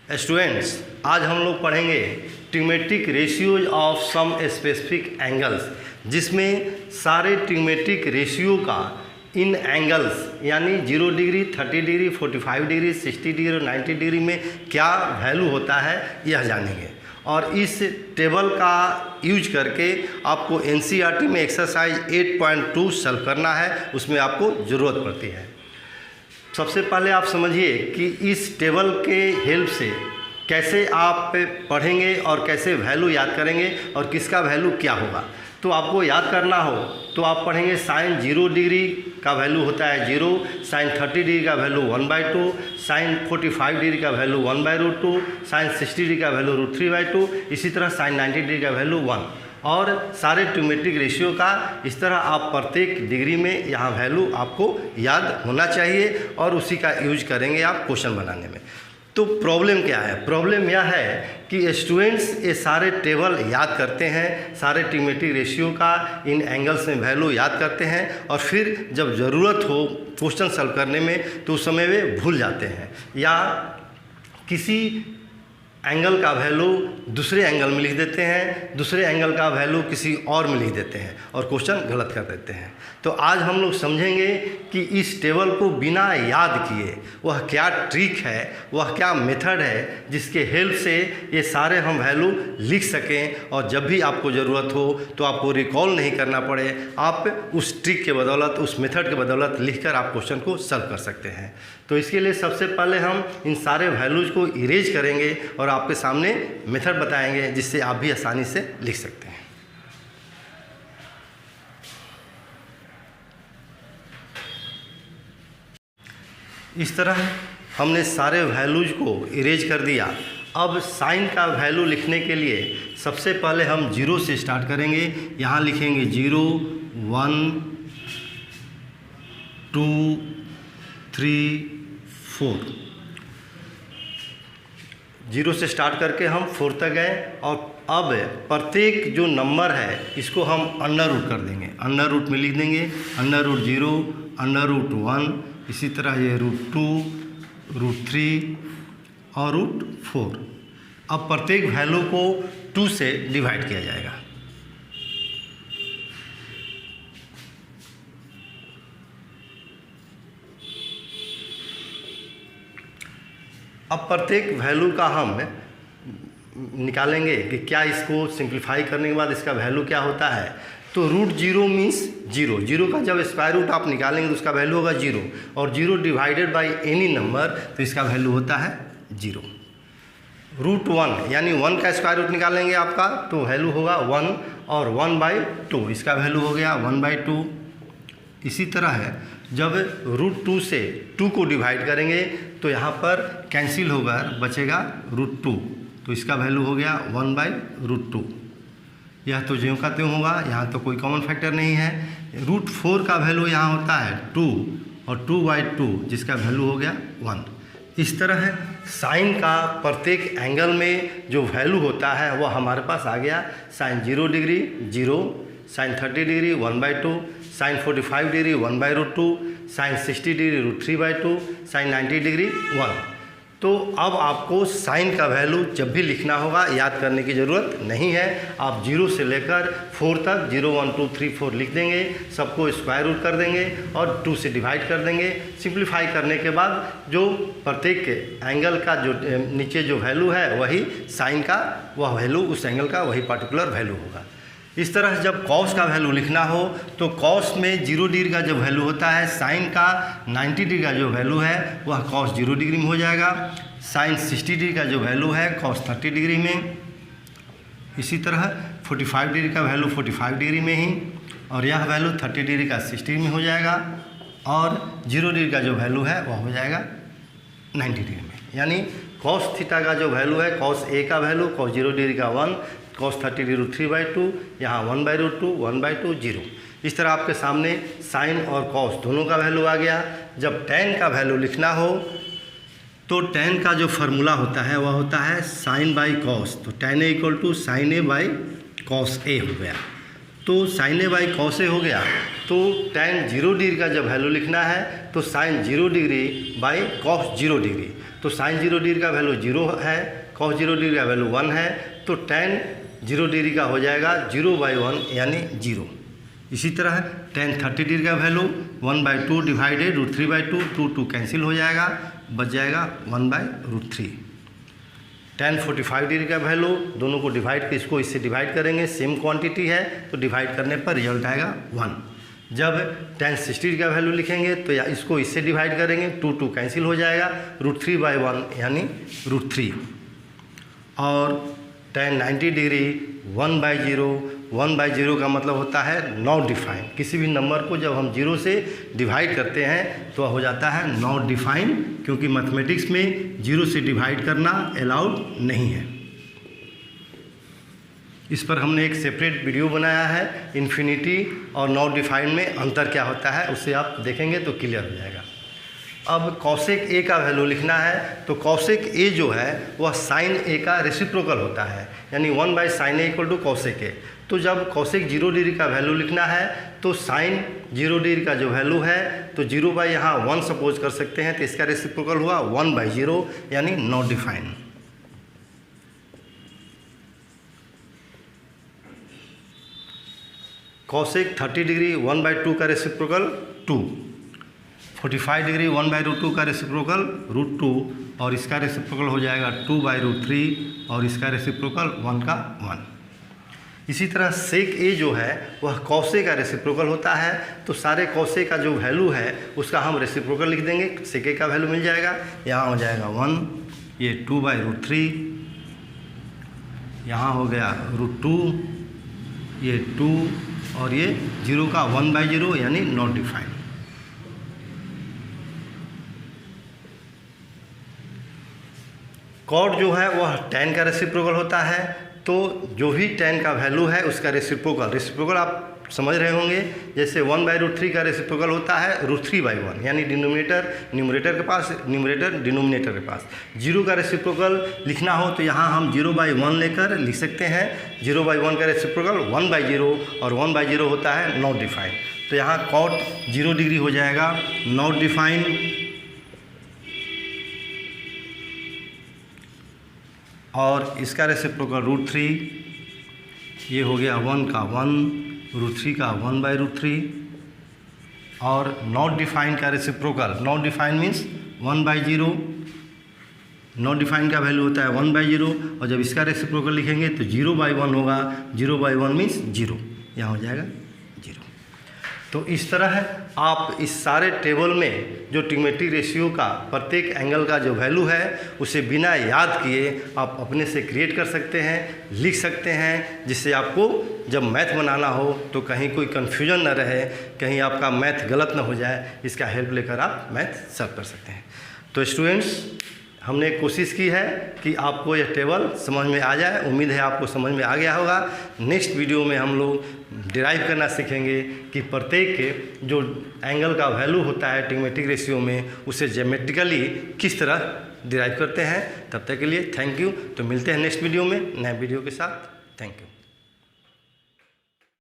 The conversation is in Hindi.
स्टूडेंट्स, आज हम लोग पढ़ेंगे trigonometric ratios of some specific angles, जिसमें सारे ट्रिग्मेट्रिक रेशियो का इन एंगल्स यानी 0 डिग्री, 30 डिग्री, 45 डिग्री, 60 डिग्री और 90 डिग्री में क्या वैल्यू होता है यह जानेंगे। और इस टेबल का यूज करके आपको एनसीईआरटी में एक्सरसाइज 8.2 सॉल्व करना है, उसमें आपको ज़रूरत पड़ती है। सबसे पहले आप समझिए कि इस टेबल के हेल्प से कैसे आप पढ़ेंगे और कैसे वैल्यू याद करेंगे और किसका वैल्यू क्या होगा। तो आपको याद करना हो तो आप पढ़ेंगे साइन 0 डिग्री का वैल्यू होता है 0, साइन 30 डिग्री का वैल्यू 1/2, साइन 45 डिग्री का वैल्यू 1/√2, साइन 60 डिग्री का वैल्यू √3/2, इसी तरह साइन 90 डिग्री का वैल्यू 1। और सारे ट्रिग्मेट्रिक रेशियो का इस तरह आप प्रत्येक डिग्री में यहाँ वैल्यू आपको याद होना चाहिए और उसी का यूज करेंगे आप क्वेश्चन बनाने में। तो प्रॉब्लम क्या है? प्रॉब्लम यह है कि स्टूडेंट्स ये सारे टेबल याद करते हैं, सारे ट्रिग्मेट्रिक रेशियो का इन एंगल्स में वैल्यू याद करते हैं और फिर जब ज़रूरत हो क्वेश्चन सॉल्व करने में तो उस समय वे भूल जाते हैं या किसी एंगल का वैल्यू दूसरे एंगल में लिख देते हैं, दूसरे एंगल का वैल्यू किसी और में लिख देते हैं और क्वेश्चन गलत कर देते हैं। तो आज हम लोग समझेंगे कि इस टेबल को बिना याद किए वह क्या ट्रिक है, वह क्या मेथड है जिसके हेल्प से ये सारे हम वैल्यू लिख सकें और जब भी आपको ज़रूरत हो तो आपको रिकॉल नहीं करना पड़े, आप उस ट्रिक के बदौलत, उस मेथड के बदौलत लिखकर आप क्वेश्चन को सॉल्व कर सकते हैं। तो इसके लिए सबसे पहले हम इन सारे वैल्यूज़ को इरेज करेंगे और आपके सामने मेथड बताएंगे जिससे आप भी आसानी से लिख सकते हैं। इस तरह हमने सारे वैल्यूज़ को इरेज कर दिया। अब साइन का वैल्यू लिखने के लिए सबसे पहले हम 0 से स्टार्ट करेंगे। यहाँ लिखेंगे 0, 1, 2, 3, 4। 0 से स्टार्ट करके हम 4 तक गए और अब प्रत्येक जो नंबर है इसको हम अंडर रूट कर देंगे, अंडर रूट में लिख देंगे √0, √1, इसी तरह ये √2, √3 और √4। अब प्रत्येक वैल्यू को 2 से डिवाइड किया जाएगा। अब प्रत्येक वैल्यू का हम निकालेंगे कि क्या इसको सिंप्लीफाई करने के बाद इसका वैल्यू क्या होता है। तो √0 मीन्स 0, 0 का जब स्क्वायर रूट आप निकालेंगे तो उसका वैल्यू होगा 0 और 0 डिवाइडेड बाय एनी नंबर तो इसका वैल्यू होता है 0। √1 यानी 1 का स्क्वायर रूट निकालेंगे आपका तो वैल्यू होगा 1 और 1/2 इसका वैल्यू हो गया 1/2। इसी तरह है जब √2 से 2 को डिवाइड करेंगे तो यहाँ पर कैंसिल होगा, बचेगा √2 तो इसका वैल्यू हो गया 1/√2। यह तो ज्यों का त्यों होगा, यहाँ तो कोई कॉमन फैक्टर नहीं है। √4 का वैल्यू यहाँ होता है 2 और 2/2 जिसका वैल्यू हो गया 1। इस तरह है साइन का प्रत्येक एंगल में जो वैल्यू होता है वह हमारे पास आ गया। Sine 0 degree 0, sine 30 degree 1/2, sine 45 degree 1/√2, sine 60 degree √3/2, sine 90 degree 1। तो अब आपको साइन का वैल्यू जब भी लिखना होगा याद करने की ज़रूरत नहीं है। आप 0 से लेकर 4 तक 0, 1, 2, 3, 4 लिख देंगे, सबको स्क्वायर रूट कर देंगे और 2 से डिवाइड कर देंगे। सिंप्लीफाई करने के बाद जो प्रत्येक एंगल का जो नीचे जो वैल्यू है वही साइन का, वह वैल्यू उस एंगल का वही पार्टिकुलर वैल्यू होगा। इस तरह जब कॉस का वैल्यू लिखना हो तो कॉस में 0 डिग्री का जो वैल्यू होता है, साइन का 90 डिग्री का जो वैल्यू है वह कॉस 0 डिग्री में हो जाएगा। साइन 60 डिग्री का जो वैल्यू है कॉस 30 डिग्री में। इसी तरह 45 डिग्री का वैल्यू 45 डिग्री में ही और यह वैल्यू 30 डिग्री का 60 में हो जाएगा और 0 डिग्री का जो वैल्यू है वह हो जाएगा 90 डिग्री में। यानी कॉस थीटा का जो वैल्यू है, कॉस ए का वैल्यू कॉस 0 डिग्री का 1, cos 30 डिग्री 3/2, यहाँ 1/√2, 1/2, 0। इस तरह आपके सामने साइन और कॉस दोनों का वैल्यू आ गया। जब tan का वैल्यू लिखना हो तो tan का जो फार्मूला होता है वह होता है साइन बाई कॉस। तो tan A = sin A by cos A हो गया। तो sin A by cos A हो गया। तो tan 0 डिग्री का जब वैल्यू लिखना है तो sin 0 degree by cos 0 degree. तो साइन 0 डिग्री का वैल्यू 0 है, कॉस 0 डिग्री का वैल्यू 1 है, तो tan 0 डिग्री का हो जाएगा 0/1 यानी 0। इसी तरह tan 30 डिग्री का वैल्यू 1/2 डिवाइडेड √3/2, 2 कैंसिल हो जाएगा, बच जाएगा 1/√3। tan 45 डिग्री का वैल्यू, दोनों को डिवाइड कर इसको इससे डिवाइड करेंगे, सेम क्वांटिटी है तो डिवाइड करने पर रिजल्ट आएगा 1। जब tan 60 डिग्री का वैल्यू लिखेंगे तो या इसको इससे डिवाइड करेंगे, 2 कैंसिल हो जाएगा, √3/1 यानी √3। और tan 90 डिग्री 1/0 का मतलब होता है नॉट डिफाइंड। किसी भी नंबर को जब हम 0 से डिवाइड करते हैं तो हो जाता है नॉट डिफाइंड, क्योंकि मैथमेटिक्स में 0 से डिवाइड करना अलाउड नहीं है। इस पर हमने एक सेपरेट वीडियो बनाया है, इन्फिनिटी और नॉट डिफाइंड में अंतर क्या होता है, उसे आप देखेंगे तो क्लियर हो जाएगा। अब कॉसेक ए का वैल्यू लिखना है, तो कॉसेक ए जो है वह साइन ए का रेसिप्रोकल होता है, यानी 1/sin A = कॉसेक ए। तो जब कॉसेक 0 डिग्री का वैल्यू लिखना है तो साइन 0 डिग्री का जो वैल्यू है तो 0 यहाँ 1 सपोज कर सकते हैं, तो इसका रेसिप्रोकल हुआ 1/0 यानी नॉट डिफाइंड। कॉसेक 30 डिग्री 1/2 का रेसिप्रोकल 2, 45 डिग्री 1/√2 का रेसिप्रोकल √2, और इसका रेसिप्रोकल हो जाएगा 2/√3, और इसका रेसिप्रोकल 1 का 1। इसी तरह सेक ए जो है वह कॉसे का रेसिप्रोकल होता है, तो सारे कॉसे का जो वैल्यू है उसका हम रेसिप्रोकल लिख देंगे, सेक ए का वैल्यू मिल जाएगा, यहाँ हो जाएगा 1, ये 2/√3, यहाँ हो गया √2, ये 2, और ये 0 का 1/0 यानी नॉट डिफाइंड। कॉट जो है वह tan का रेसिप्रोकल होता है, तो जो भी tan का वैल्यू है उसका रेसिप्रोकल आप समझ रहे होंगे। जैसे 1/√3 का रेसिप्रोकल होता है √3/1, यानी डिनोमिनेटर न्यूमरेटर के पास, न्यूमरेटर डिनोमिनेटर के पास। 0 का रेसिप्रोकल लिखना हो तो यहाँ हम 0/1 लेकर लिख सकते हैं, 0/1 का रेसिप्रोकल 1/0, और 1/0 होता है नॉट डिफाइंड। तो यहाँ कॉट 0 डिग्री हो जाएगा नॉट डिफाइंड, और इसका रेसिप्रोकल √3, ये हो गया 1 का 1, √3 का 1/√3, और नॉट डिफाइंड का reciprocal, not defined means 1/0, not defined का वैल्यू होता है 1/0, और जब इसका रेसिप्रोकल लिखेंगे तो 0/1 होगा, 0/1 मीन्स 0, यहाँ हो जाएगा 0। तो इस तरह आप इस सारे टेबल में जो ट्रिग्नोमेट्रिक रेशियो का प्रत्येक एंगल का जो वैल्यू है उसे बिना याद किए आप अपने से क्रिएट कर सकते हैं, लिख सकते हैं, जिससे आपको जब मैथ बनाना हो तो कहीं कोई कन्फ्यूजन न रहे, कहीं आपका मैथ गलत न हो जाए, इसका हेल्प लेकर आप मैथ सॉल्व कर सकते हैं। तो स्टूडेंट्स, हमने कोशिश की है कि आपको यह टेबल समझ में आ जाए, उम्मीद है आपको समझ में आ गया होगा। नेक्स्ट वीडियो में हम लोग डिराइव करना सीखेंगे कि प्रत्येक के जो एंगल का वैल्यू होता है ट्रिग्नोमेट्रिक रेशियो में उसे ज्योमेट्रिकली किस तरह डिराइव करते हैं। तब तक के लिए थैंक यू। तो मिलते हैं नेक्स्ट वीडियो में नए वीडियो के साथ। Thank you.